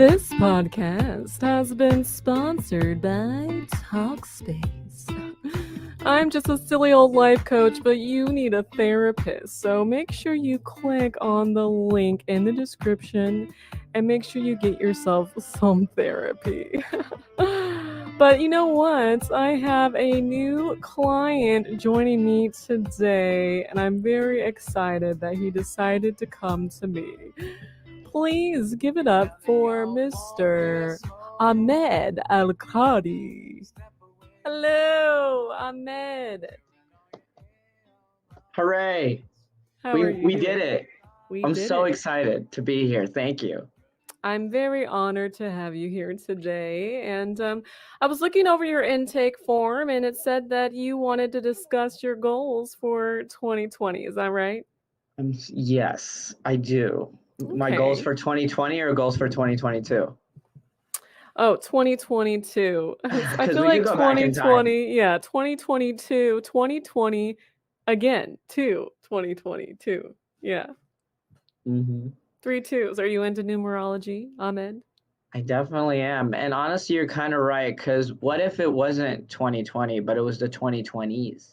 This podcast has been sponsored by Talkspace. I'm just a silly old life coach, but you need a therapist. So make sure you click on the link in the description and make sure you get yourself some therapy. But you know what? I have a new client joining me today, and I'm very excited that he decided to come to me. Please give it up for Mr. Ahmed Al-kadri. Hello, Ahmed. Hooray! How are We you did doing? it. We I'm did so it. excited to be here. Thank you. I'm very honored to have you here today. And I was looking over your intake form, and it said that you wanted to discuss your goals for 2020. Is that right? Yes, I do. My goals Okay. for 2020 or goals for 2022? Oh, 2022. I Because feel we could like go back in time. 2020, yeah, 2022, 2020, again, 2022. Yeah. hmm Three twos. Are you into numerology, Ahmed? I definitely am. And honestly, you're kind of right. Because what if it wasn't 2020, but it was the 2020s?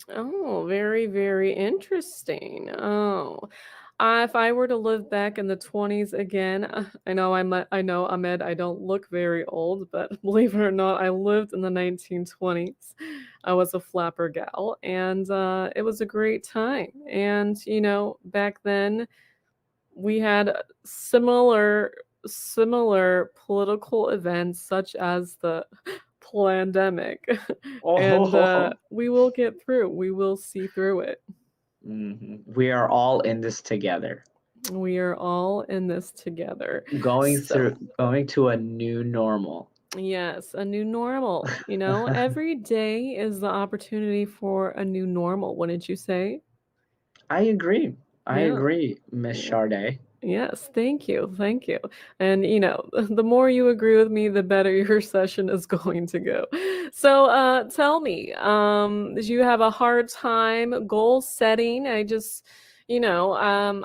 Oh, very, very interesting. Oh, if I were to live back in the 20s again, I know, Ahmed, I don't look very old, but believe it or not, I lived in the 1920s. I was a flapper gal, and it was a great time. And, back then we had similar political events such as the pandemic. And Oh, we will get through. We will see through it. we are all in this together. We are all in this together. So, Going to a new normal. yes, a new normal. Every day is the opportunity for a new normal, wouldn't you say? I agree. I Yeah. agree, Miss Yeah. Charday. Yes, thank you. Thank you. And the more you agree with me, the better your session is going to go. So, tell me, did you have a hard time goal setting? I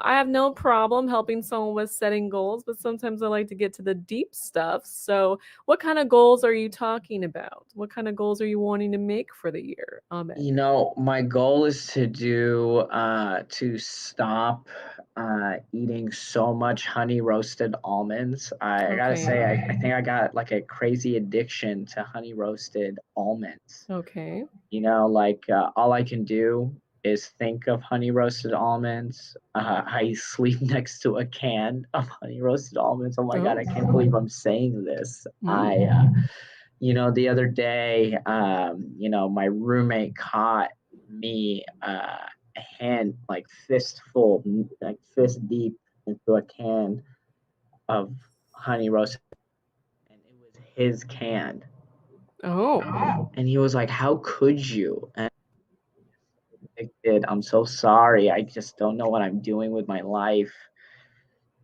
have no problem helping someone with setting goals, but sometimes I like to get to the deep stuff. So, what kind of goals are you talking about? What kind of goals are you wanting to make for the year, Ahmed? My goal is to stop eating so much honey roasted almonds. I gotta say, Okay. I think I got like a crazy addiction to honey roasted almonds. Okay. All I can do is think of honey roasted almonds. I sleep next to a can of honey roasted almonds. Oh my God, Oh. I can't believe I'm saying this. Mm. The other day, my roommate caught me a hand like fistful, like fist deep into a can of honey roasted, and it was his can. Oh. And he was like, "How could you?" And addicted. I'm so sorry. I just don't know what I'm doing with my life.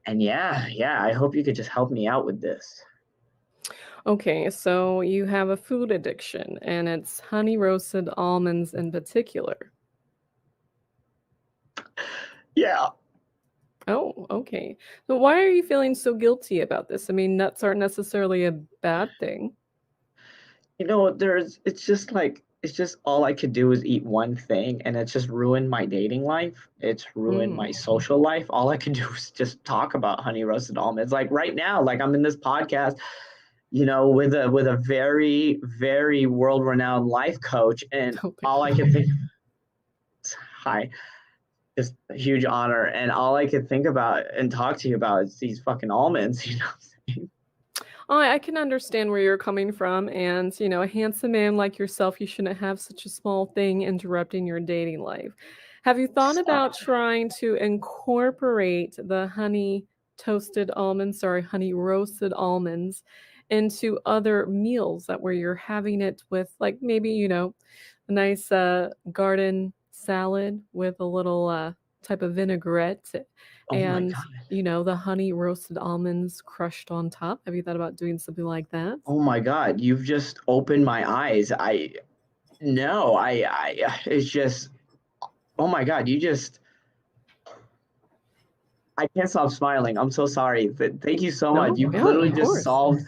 And yeah, I hope you could just help me out with this. Okay, so you have a food addiction, and it's honey roasted almonds in particular. Yeah. Oh, okay. So why are you feeling so guilty about this? I mean, nuts aren't necessarily a bad thing. It's just all I could do is eat one thing, and it's just ruined my dating life. It's ruined my Mm. social life. All I could do is just talk about honey roasted almonds. Like right now, like I'm in this podcast, with a very, very world renowned life coach, and Oh my all I God. could think, hi, just a huge honor, and all I could think about and talk to you about is these fucking almonds. You know what I'm saying? Oh, I can understand where you're coming from, and a handsome man like yourself, you shouldn't have such a small thing interrupting your dating life. Have you thought about Stop. trying to incorporate the honey roasted almonds into other meals that where you're having it with like maybe, a nice garden salad with a little type of vinaigrette Oh my and god. the honey roasted almonds crushed on top. Have you thought about doing something like that? Oh my god, you've just opened my eyes. I no, I it's just oh my god, you just I can't stop smiling. I'm so sorry. But thank you so much. No, You've yeah, literally of just course. solved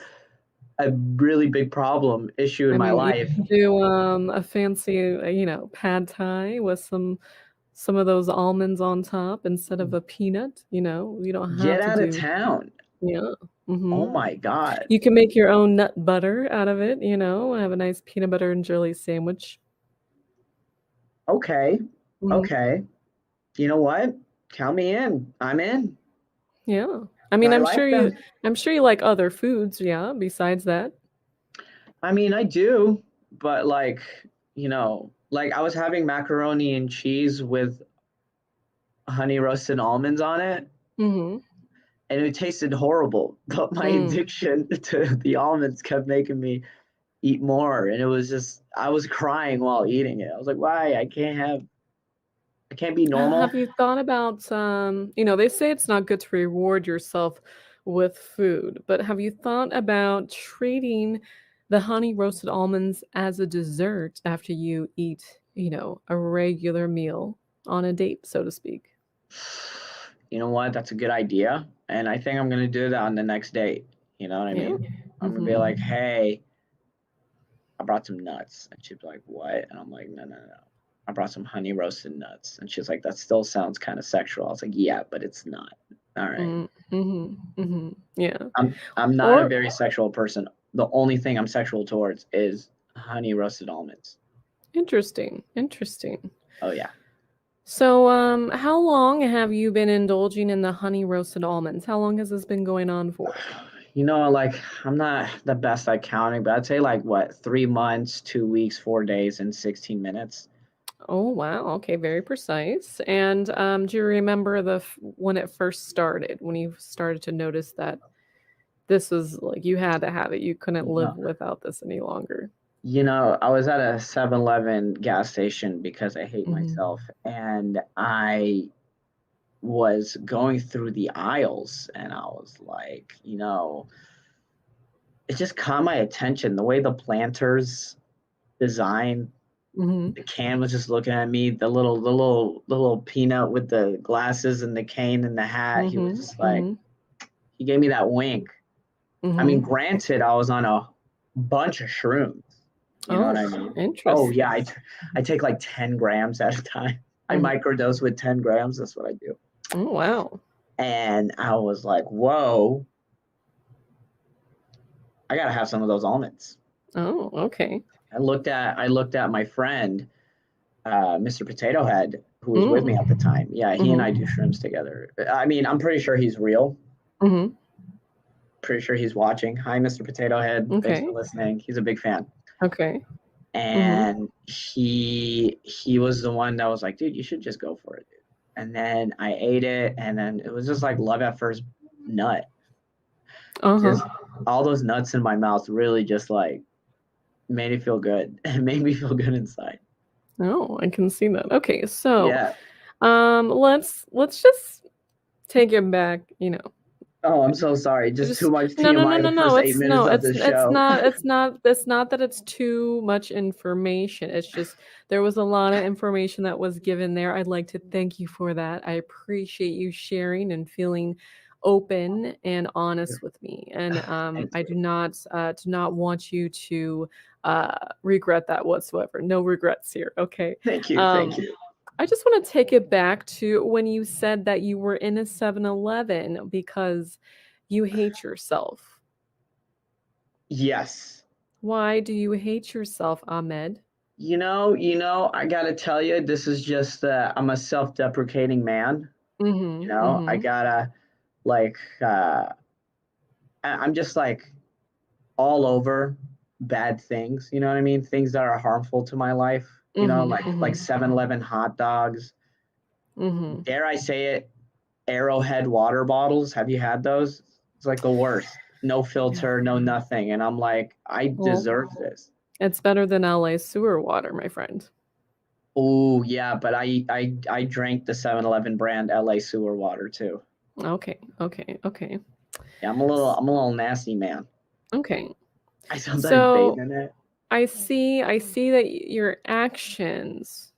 a really big problem issue in I my mean, you life. can do, a fancy, pad thai with some of those almonds on top instead of a peanut, you don't have Get to out of do. town. Yeah, Oh mhm. my God. You can make your own nut butter out of it, have a nice peanut butter and jelly sandwich. Okay. Mhm. Okay. You know what? Count me in. I'm in. Yeah. I mean, I I'm like sure that. you like other foods, yeah, besides that. I mean, I do, but like I was having macaroni and cheese with honey roasted almonds on it, Mhm. and it tasted horrible. But my Mm. addiction to the almonds kept making me eat more, and it was just I was crying while eating it. I was like, why? I can't be normal. Have you thought about, they say it's not good to reward yourself with food, but have you thought about treating the honey roasted almonds as a dessert after you eat, a regular meal on a date, so to speak? You know what? That's a good idea, and I think I'm gonna do that on the next date. You know what I Yeah. mean? I'm gonna be Mhm. like, hey, I brought some nuts. And she'd be like, what? And I'm like, no, no, no. I brought some honey roasted nuts. And she's like, that still sounds kind of sexual. I was like, yeah, but it's not. All right. Mm, mhm, mhm. Yeah. I'm not a Or very sexual person. The only thing I'm sexual towards is honey roasted almonds. interesting, interesting. Oh yeah. So, how long have you been indulging in the honey roasted almonds? How long has this been going on for? Like I'm not the best at counting, but I'd say like what, 3 months, 2 weeks, 4 days, and 16 minutes. Oh, wow. Okay, very precise. And do you remember when it first started, when you started to notice that this was like you had to have it, you couldn't You live know, without this any longer? I was at a 7-Eleven gas station because I hate Hmm. myself, and I was going through the aisles and I was like, it just caught my attention the way the planters design Hmm. the can was just looking at me, the little peanut with the glasses and the cane and the hat. He was Hmm. just like, Hmm. he gave me that wink. I mean, Hmm. granted, I was on a bunch of shrooms. You know what Oh, I mean? Oh yeah, interesting. I take like 10 grams at a time. I Hmm. microdose with 10 grams. That's what I do. Oh, wow. And I was like, whoa, I gotta have some of those almonds. Oh, okay. I looked at my friend, Mr. Potato Head, who was with me Mm. at the time. Yeah, he and Hmm. I do shrooms together. I mean, I'm pretty sure he's real. Hmm. Pretty sure he's watching. Hi, Mr. Potato Head. Thanks for Okay. listening. He's a big fan. Okay. Hmm. And he was the one that was like, dude, you should just go for it, dude. And then I ate it, and then it was just like love at first nut. Uh-huh. Just all those nuts in my mouth really just like made it feel good. It made me feel good inside. Oh, I can see that. Okay, so Yeah. let's just take it back, Oh, I'm so sorry. Just too just much no, no, no, TMI no, the no. first 8 minutes of the show. It's not that it's too much information. It's just there was a lot of information that was given there. I'd like to thank you for that. I appreciate you sharing and feeling open and honest with me. And Thank I you. do not want you to regret that whatsoever. No regrets here. Okay. Thank you. Thank Um, you. I just want to take it back to when you said that you were in a 7-Eleven because you hate yourself. Yes. Why do you hate yourself, Ahmed? I gotta tell you, this is just I'm a self-deprecating man. Mhm, I mhm, gotta like I'm just like all over bad things, you know what I mean? Things that are harmful to my life, mhm, like mhm, 7-Eleven hot dogs. mhm. Dare I say it, Arrowhead water bottles. Have you had those? It's like the worst. No Yeah. filter, no nothing. And I'm like, I Well, deserve this. it's better than LA sewer water, my friend. Oh yeah, but I drank the 7-Eleven brand LA sewer water too. Okay, okay, okay. Yeah, I'm a little nasty man. Okay. I sometimes bathe So in it. I see that your actions,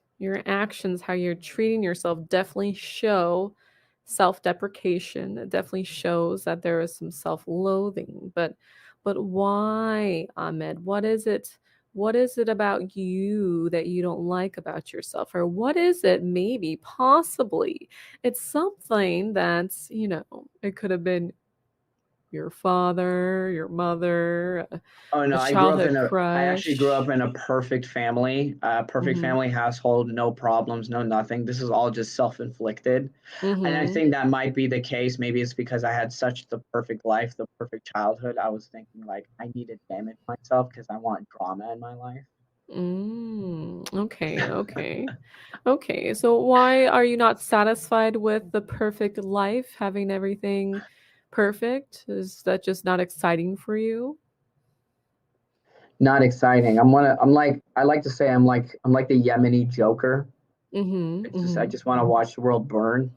how you're treating yourself definitely show self-deprecation. It definitely shows that there is some self-loathing. But why, Ahmed? What is it about you that you don't like about yourself? Or what is it maybe possibly it's something that's, it could have been your father, your mother, Oh a no, childhood I actually grew up crush. in a perfect Mhm. family household, no problems, no nothing. This is all just self-inflicted. And I Mhm. think that might be the case. Maybe it's because I had such the perfect life, the perfect childhood. I was thinking like I need to damage myself because I want drama in my life. Okay, okay. Okay, so why are you not satisfied with the perfect life, having everything perfect? Is that just not exciting for you? Not exciting. I'm like I like to say I'm like the Yemeni Joker. Mhm, It's just I mhm. just want to watch the world burn.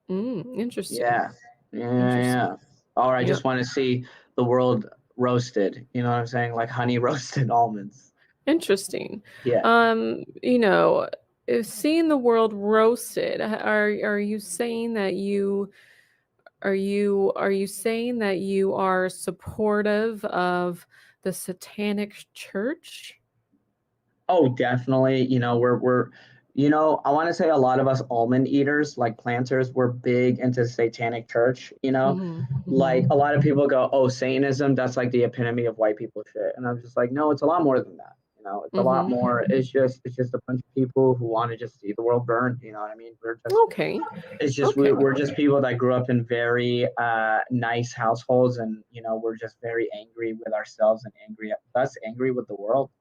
Interesting. Yeah. Yeah, Interesting. yeah. Or I Yep. just want to see the world roasted. You know what I'm saying? Like honey roasted almonds. Interesting. Yeah. You know, seeing the world roasted, are you saying that are you saying that you are supportive of the satanic church? Oh, definitely. I want to say a lot of us almond eaters, like planters, we're big into satanic church. Mhm. Like Mhm. a lot of people go, "Oh, Satanism, that's like the epitome of white people shit," and I'm just like, no, it's a lot more than that. It's a lot Mhm. more. It's just a bunch of people who want to just see the world burn. You know what I mean? Okay. It's just Okay. we're just people that grew up in very nice households, and we're just very angry with ourselves and angry with the world,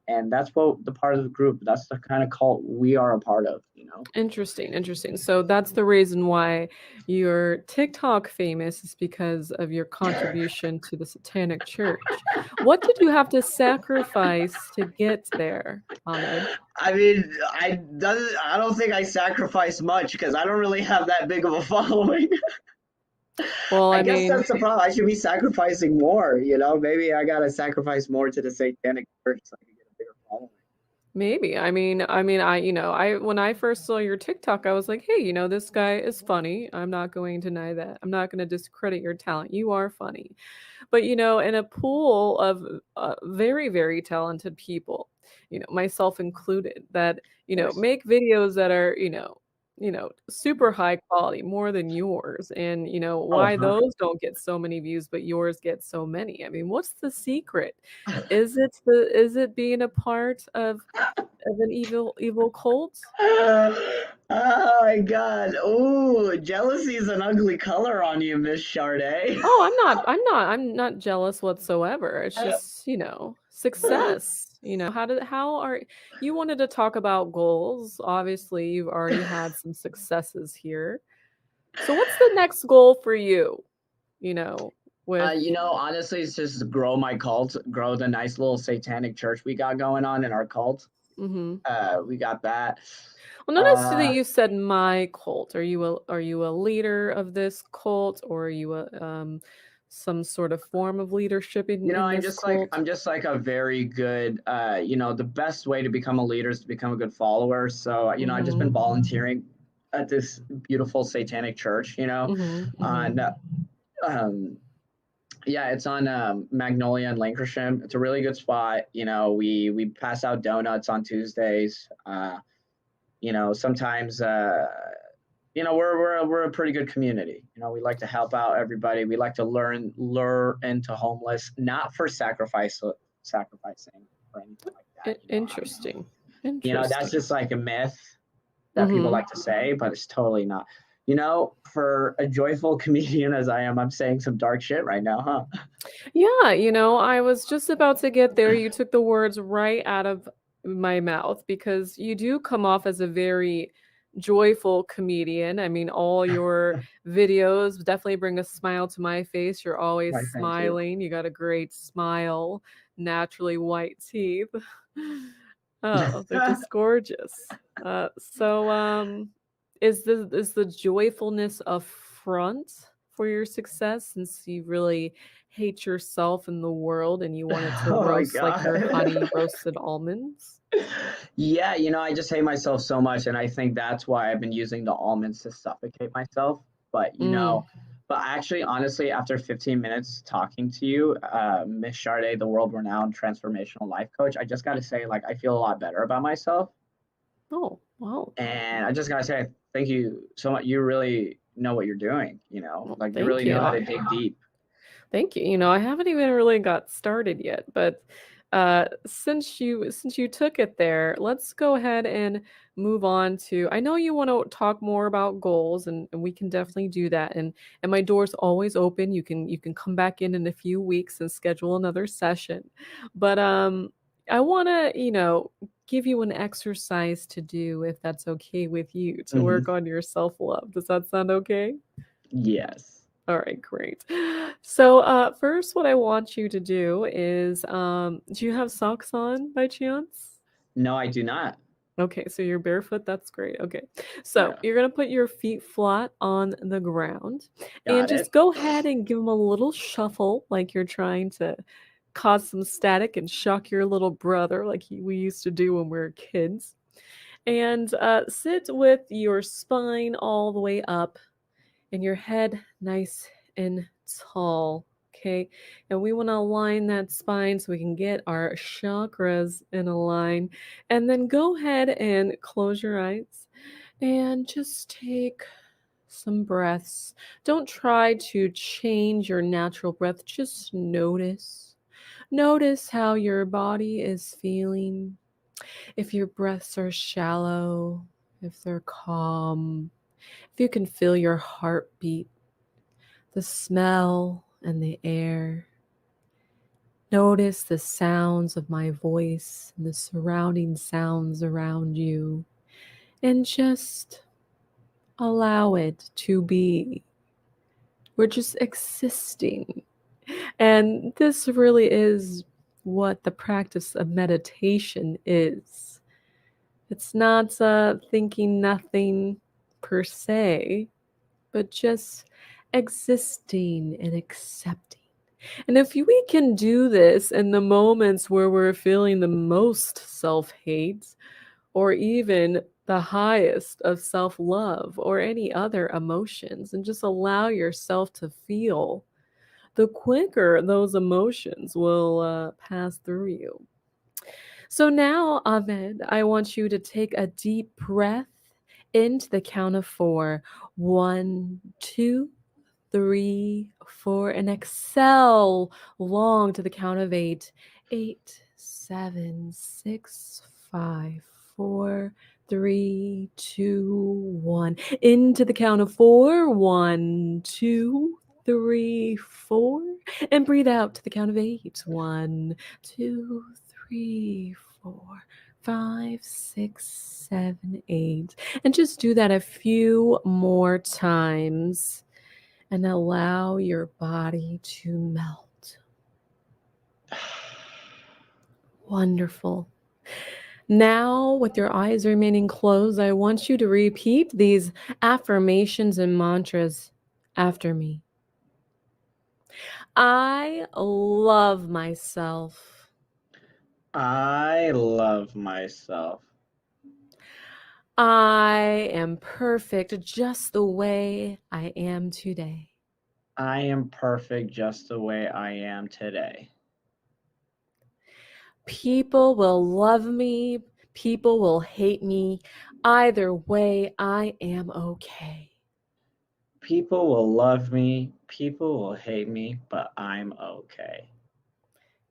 and that's what the part of the group. That's the kind of cult we are a part of. Interesting, interesting. So that's the reason why you're TikTok famous is because of your contribution to the Satanic Church. What did you have to sacrifice to get there, Ahmed? I mean, I don't think I sacrifice much because I don't really have that big of a following. Well, I I guess mean, that's the problem. I should be sacrificing more. Maybe I gotta sacrifice more to the satanic church so I can get a bigger following. maybe. I when I first saw your TikTok, I was like, "Hey, this guy is funny. I'm not going to deny that. I'm not going to discredit your talent. You are funny." But, in a pool of very, very talented people, myself included, that, Of course. make videos that are, super high quality, more than yours. And, Oh, why huh. those don't get so many views, but yours get so many. I mean, what's the secret? Is it being a part of an evil cult? Oh my God. Oh, jealousy is an ugly color on you, Miss Charday. Oh, I'm not jealous whatsoever. It's just, success. How are you wanted to talk about goals. Obviously, you've already had some successes here. So what's the next goal for you? You know, with Honestly, it's just grow my cult, grow the nice little satanic church we got going on in our cult. mhm. We got that. Well, notice that Uh, you said my cult. Are you a leader of this cult, or are you some sort of form of leadership in this cult? I'm just like a very good, the best way to become a leader is to become a good follower. So, I've just been Mhm. volunteering at this beautiful satanic church, Mhm. Mhm. on, um, yeah, it's on Magnolia and Lancashire. It's a really good spot. We pass out donuts on Tuesdays. Sometimes, we're a pretty good community. We like to help out everybody. We like to lure into homeless, not for sacrificing or anything like that. Interesting. That's Interesting. just like a myth that people Mhm. like to say, but it's totally not. For a joyful comedian as I am, I'm saying some dark shit right now, huh? Yeah, I was just about to get there. You took the words right out of my mouth because you do come off as a very joyful comedian. I mean, all your videos definitely bring a smile to my face. You're always Why, thank you. smiling. You got a great smile, naturally white teeth. Oh, they're just gorgeous. Is the joyfulness a front for your success since you really hate yourself and the world and you want it to Oh my roast like your god. honey roasted almonds? Yeah, I just hate myself so much, and I think that's why I've been using the almonds to suffocate myself. But Mm. but actually, honestly, after 15 minutes talking to you, Miss Sade, the world-renowned transformational life coach, I just got to say, like, I feel a lot better about myself, Oh, wow. and I just got to say, thank you so much. You really know what you're doing. Well, Like you thank really know you. how to dig deep. Thank you. I haven't even really got started yet, but since you took it there, let's go ahead and move on to. I know you want to talk more about goals, and we can definitely do that. And my door's always open. You can come back in a few weeks and schedule another session. But I want to give you an exercise to do if that's okay with you to Hmm. work on your self love. Does that sound okay? Yes. All right, great. So, first, what I want you to do is, do you have socks on by chance? No, I do not. Okay, so you're barefoot. That's great. Okay, so Yeah, you're gonna put your feet flat on the ground and got it. just go ahead and give them a little shuffle, like you're trying to cause some static and shock your little brother, like we used to do when we were kids. And sit with your spine all the way up and your head nice and tall. Okay. And we want to align that spine so we can get our chakras in a line. And then go ahead and close your eyes and just take some breaths. Don't try to change your natural breath, just notice. Notice how your body is feeling. If your breaths are shallow, if they're calm, if you can feel your heartbeat, the smell and the air. Notice the sounds of my voice and the surrounding sounds around you, and just allow it to be. We're just existing. And this really is what the practice of meditation is. It's not thinking nothing per se, but just existing and accepting. And if we can do this in the moments where we're feeling the most self hate, or even the highest of self love, or any other emotions, and just allow yourself to feel, the quicker those emotions will pass through you. So now, Ahmed, I want you to take a deep breath into the count of four. One, two, three, four, and exhale long to the count of eight. Eight, seven, six, five, four, three, two, one. Into the count of four. One, two, three, four. And breathe out to the count of eight. One, two, three, four, five, six, seven, eight. And just do that a few more times and allow your body to melt. Wonderful. Now, with your eyes remaining closed, I want you to repeat these affirmations and mantras after me. I love myself. I love myself. I am perfect just the way I am today. I am perfect just the way I am today. People will love me, people will hate me. Either way, I am okay. People will love me, people will hate me, but I'm okay.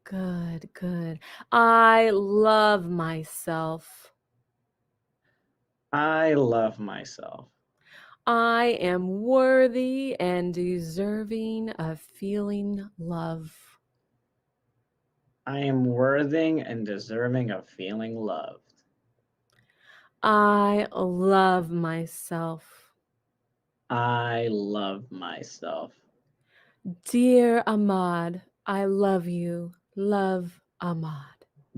Good, good. I love myself. I love myself. I am worthy and deserving of feeling love. I am worthy and deserving of feeling loved. I love myself. I love myself. Dear Ahmad, I love you. Love Ahmad.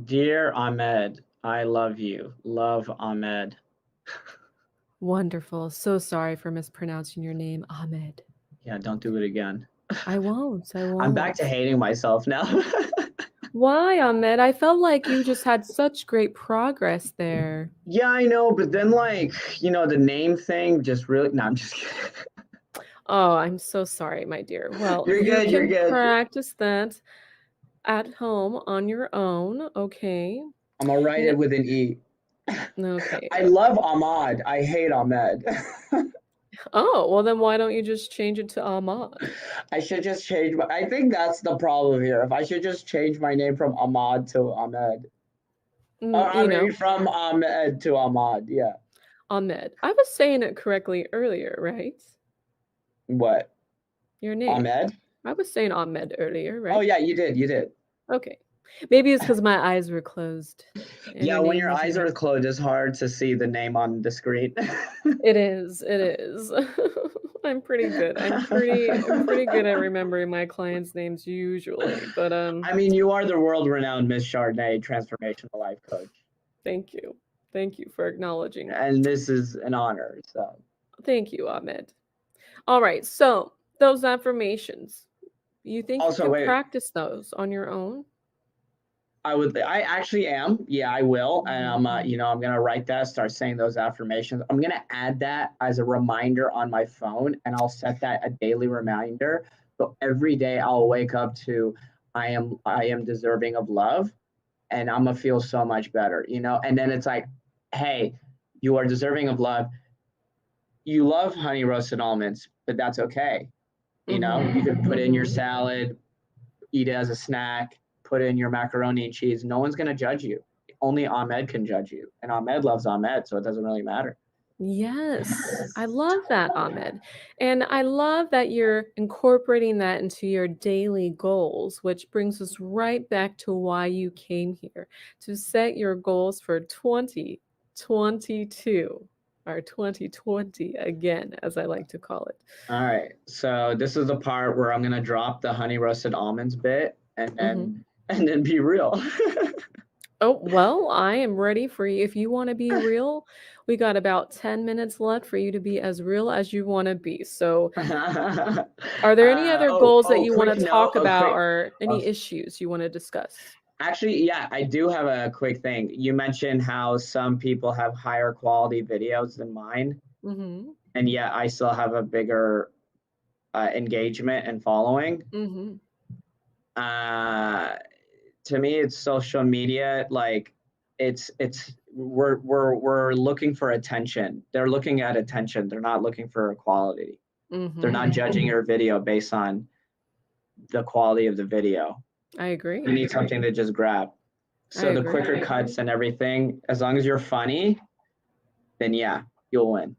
Dear Ahmed, I love you. Love Ahmed. Wonderful. So sorry for mispronouncing your name, Ahmed. Yeah, don't do it again. I won't. I I'm back to won't. hating myself now. Why, Ahmed? I felt like you just had such great progress there. Yeah, I know, but then like, the name thing just really no, I'm just kidding. Oh, I'm so sorry, my dear. Well, You're you good, you're can good. practice that at home on your own, okay? I'm gonna write Yeah, it with an E. okay. I love Ahmad. I hate Ahmed. Oh, well then why don't you just change it to Ahmad? I should just change my. I think that's the problem here. If I should just change my name from Ahmad to Ahmed, or I You mean know, from Ahmed to Ahmad. Yeah. Ahmed. I was saying it correctly earlier, right? What? Your name. Ahmed? I was saying Ahmed earlier, Oh right? yeah, you did. You did. Okay. Maybe it's because my eyes were closed and Yeah, your when name your was eyes are right. closed, it's hard to see the name on the screen. It is. It is. I'm pretty good. I'm pretty good at remembering my clients' names usually. But I mean, you are the world-renowned Miss Chardonnay transformational life coach, thank you. Thank you for acknowledging. and this is an honor. So, Thank you, Ahmed. All right. So, those affirmations. You think you also, can wait, practice those on your own? I actually am. Yeah, I will. And Mhm. I'm gonna write that, start saying those affirmations. I'm gonna add that as a reminder on my phone, and I'll set that a daily reminder. So every day I'll wake up to, I am deserving of love, and I'm gonna feel so much better. And then it's like, hey, you are deserving of love. You love honey roasted almonds, but that's okay. You Mhm. can put it in your Mhm. salad, eat it as a snack, put it in your macaroni and cheese. No one's going to judge you. Only Ahmed can judge you. And Ahmed loves Ahmed, so it doesn't really matter. Yes, I love that, Ahmed. And I love that you're incorporating that into your daily goals, which brings us right back to why you came here to set your goals for 2022 or 2020 again, as I like to call it. All right. So this is the part where I'm going to drop the honey roasted almonds bit and Hmm. then and then be real. Oh, well, I am ready for you. If you want to be real, we got about 10 minutes left for you to be as real as you want to be. So, are there any other goals that you want quick to note, talk about or any issues you want to discuss? actually, yeah, I do have a quick thing. You mentioned how some people have higher quality videos than mine, Mhm. and yet I still have a bigger engagement and following. Mhm. Uh, to me, it's social media. Like, we're looking for attention. They're looking at attention. They're not looking for equality. They're not Mhm. judging your video based on the quality of the video. I You agree. need something to just grab. I So the agree. quicker cuts and everything, as long as you're funny, then yeah, you'll win.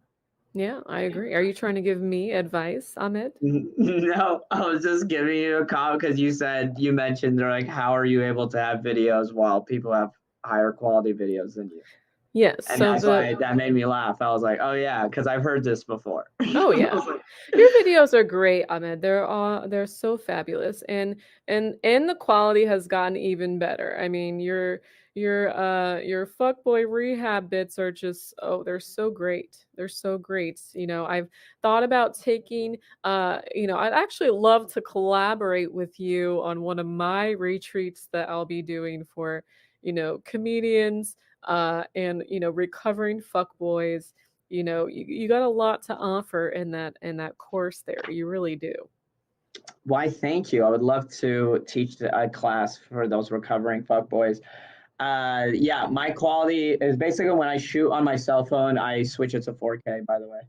Yeah, I agree. Are you trying to give me advice, Ahmed? No, I was just giving you a call because you mentioned they're like, how are you able to have videos while people have higher quality videos than you? Yes. And So that's the why that made me laugh. I was like, oh yeah, because I've heard this before. Oh I yeah. was like, Your videos are great, Ahmed. They're so fabulous and the quality has gotten even better. I mean, your fuckboy rehab bits are just they're so great. They're so great. I've thought about taking I'd actually love to collaborate with you on one of my retreats that I'll be doing for, comedians and recovering fuckboys. You got a lot to offer in that course there. You really do. why? Thank you. I would love to teach a class for those recovering fuckboys. Yeah, my quality is basically when I shoot on my cell phone, I switch it to 4K. By the way,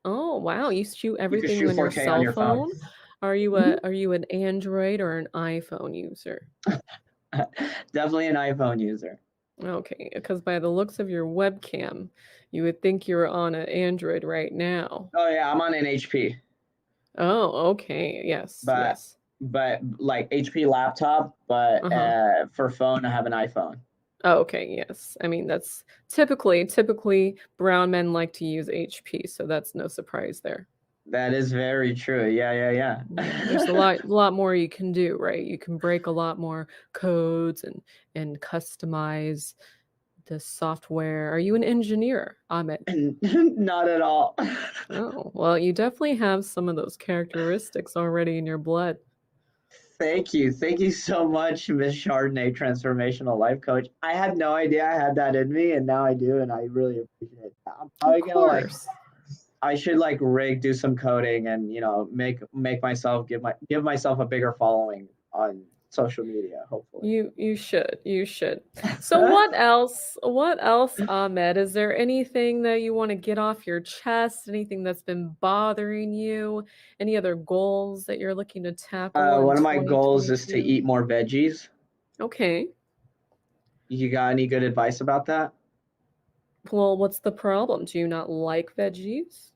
Oh, wow. You shoot you can everything shoot on your 4K on cell your phone. phone? Are you an Android or an iPhone user? Definitely an iPhone user. Okay, because by the looks of your webcam, you would think you're on an Android right now. Oh yeah, I'm on an HP, Oh, okay. Yes, but yes. like HP laptop, but Uh-huh. for phone I have an iPhone. Oh, okay, yes. I mean, that's typically brown men like to use HP, so that's no surprise there. That is very true. Yeah, Yeah, there's a yeah. lot more you can do, right? You can break a lot more codes and customize the software. Are you an engineer, Ahmed? Not at all. Oh, well, you definitely have some of those characteristics already in your blood. Thank you so much, Miss Chardonnay, transformational life coach. I had no idea I had that in me, and now I do, and I really appreciate that. I'm Of probably gonna like, course. I should like do some coding, and make myself give myself a bigger following on social media. Hopefully. You should. You should. So what else? What else, Ahmed? Is there anything that you want to get off your chest? Anything that's been bothering you? Any other goals that you're looking to tackle in One of my goals is to 2022? eat more veggies. Okay. You got any good advice about that? Well, what's the problem? Do you not like veggies?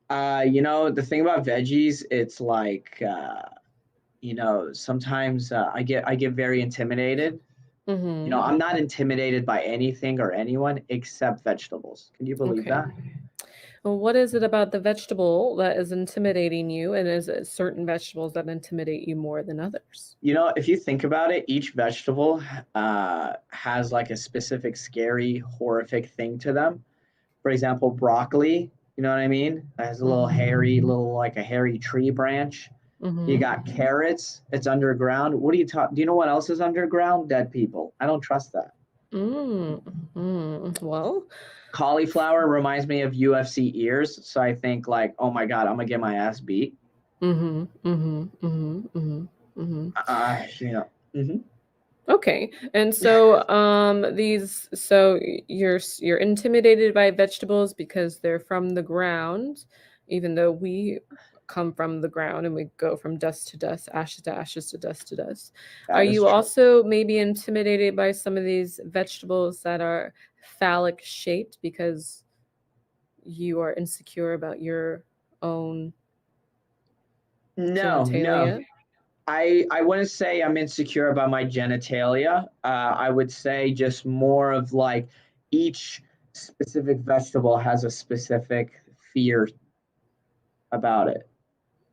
The thing about veggies, it's like sometimes I get very intimidated. Mm-hmm. I'm not intimidated by anything or anyone except vegetables. Can you believe Okay. that? Well, what is it about the vegetable that is intimidating you, and is it certain vegetables that intimidate you more than others? If you think about it, each vegetable has like a specific scary, horrific thing to them. For example, broccoli, you know what I mean? It has a little Mm-hmm. hairy, little like a hairy tree branch. You Mm-hmm. got carrots, it's underground. What do you talk? Do you know what else is underground? Dead people. I don't trust that. Mm. Well, Cauliflower reminds me of UFC ears, so I think like, oh my god, I'm gonna get my ass beat. mm-hmm. Mm-hmm. Mm-hmm. Mm-hmm. Mm-hmm. Uh, you know. Mhm. Okay. And so you're intimidated by vegetables because they're from the ground, even though we come from the ground and we go from dust to dust, ashes to ashes to dust to dust. Are That is you true. also maybe intimidated by some of these vegetables that are phallic shaped because you are insecure about your own No, no. genitalia? I wouldn't say I'm insecure about my genitalia. I would say just more of like each specific vegetable has a specific fear about it.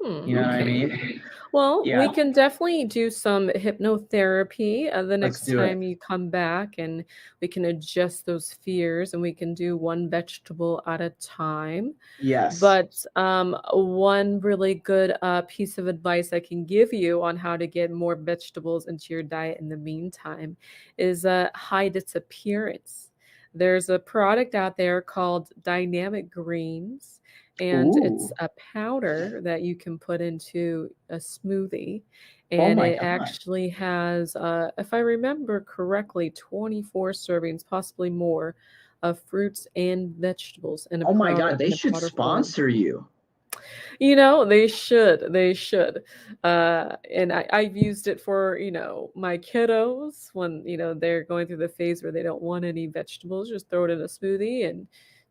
You know what I Okay. mean? Well, we Yeah, can definitely do some hypnotherapy the let's next do it. time you come back, and we can adjust those fears, and we can do one vegetable at a time. Yes. But one really good piece of advice I can give you on how to get more vegetables into your diet in the meantime is hide its appearance. There's a product out there called Dynamic Greens, and it's Ooh. a powder that you can put into a smoothie. Oh And my it god. actually has, if I remember correctly, 24 servings, possibly more, of fruits and vegetables in a Oh my god, powder they in a should powder form. sponsor you. They should. They should. And I've used it for, my kiddos when, they're going through the phase where they don't want any vegetables. Just throw it in a smoothie and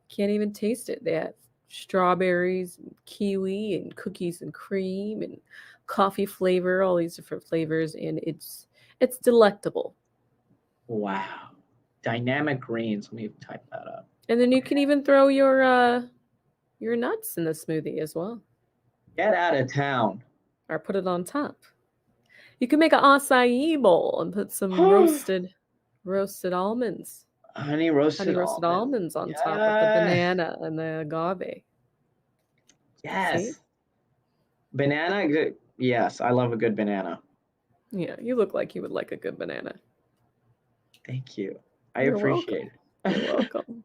can't even taste it. They have strawberries, and kiwi, and cookies and cream, and coffee flavor, all these different flavors, and it's delectable. Wow. Dynamic greens. Let me type that up. And then you can even throw your nuts in the smoothie as well, Get out of town. or put it on top. You can make an acai bowl and put some Honey roasted almonds, honey roasted roasted almonds. almonds on top with the Yeah. banana and the agave. See? Yes. Banana. Good. Yes, I love a good banana. Yeah, you look like you would like a good banana. Thank you. I You're welcome. appreciate You're it. welcome.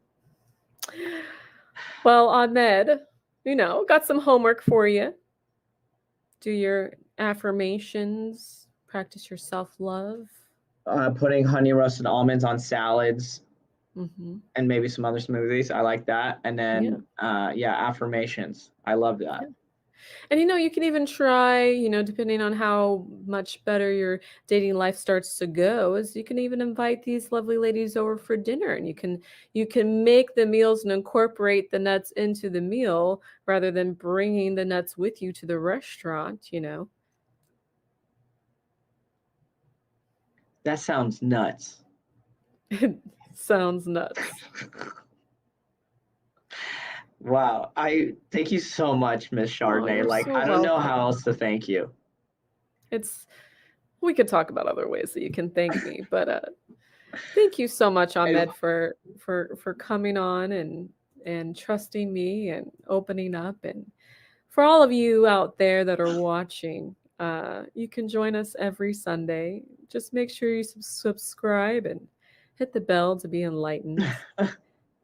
Well, Ahmed, got some homework for you. Do your affirmations, practice your self love. Putting honey roasted almonds on salads Hmm. and maybe some other smoothies. I like that. And Yeah. then, yeah, affirmations. I love Yeah. that. And you can even try, depending on how much better your dating life starts to go, is you can even invite these lovely ladies over for dinner, and you can make the meals and incorporate the nuts into the meal rather than bringing the nuts with you to the restaurant. That sounds nuts. It sounds nuts. Wow. I thank you so much, Miss Oh, Chardonnay. you're Like, so I don't know how welcome. else to thank you. It's We could talk about other ways that you can thank me, but thank you so much, I, Ahmed, for coming on and trusting me and opening up, and for all of you out there that are watching. You can join us every Sunday. Just make sure you subscribe and hit the bell to be enlightened.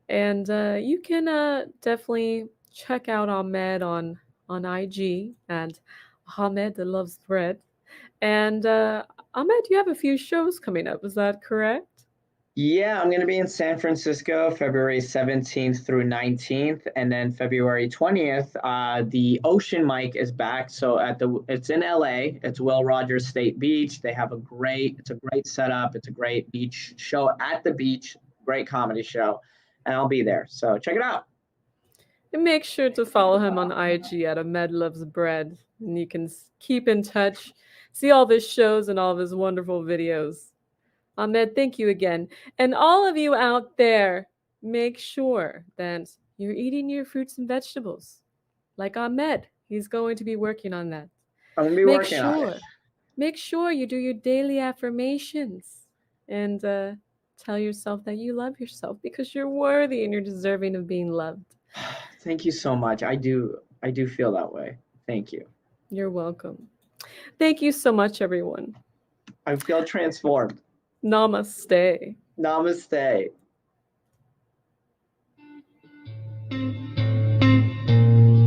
And you can definitely check out Ahmed on IG at Ahmed that loves bread. And Ahmed, you have a few shows coming up. Is that correct? Yeah, I'm going to be in San Francisco February 17th through 19th, and then February 20th, the Ocean Mic is back. So it's in LA. It's Will Rogers State Beach. They have it's a great setup. It's a great beach show at the beach, great comedy show, and I'll be there. So check it out. And make sure to follow him on IG at Ahmed Loves Bread. And you can keep in touch, see all of his shows and all of his wonderful videos. Ahmed, thank you again. And all of you out there, make sure that you're eating your fruits and vegetables. Like Ahmed, he's going to be working on that. I'm going to be Make working on it. sure, make sure you do your daily affirmations and tell yourself that you love yourself because you're worthy and you're deserving of being loved. Thank you so much. I do feel that way. Thank you. You're welcome. Thank you so much, everyone. I feel transformed. Namaste. Namaste.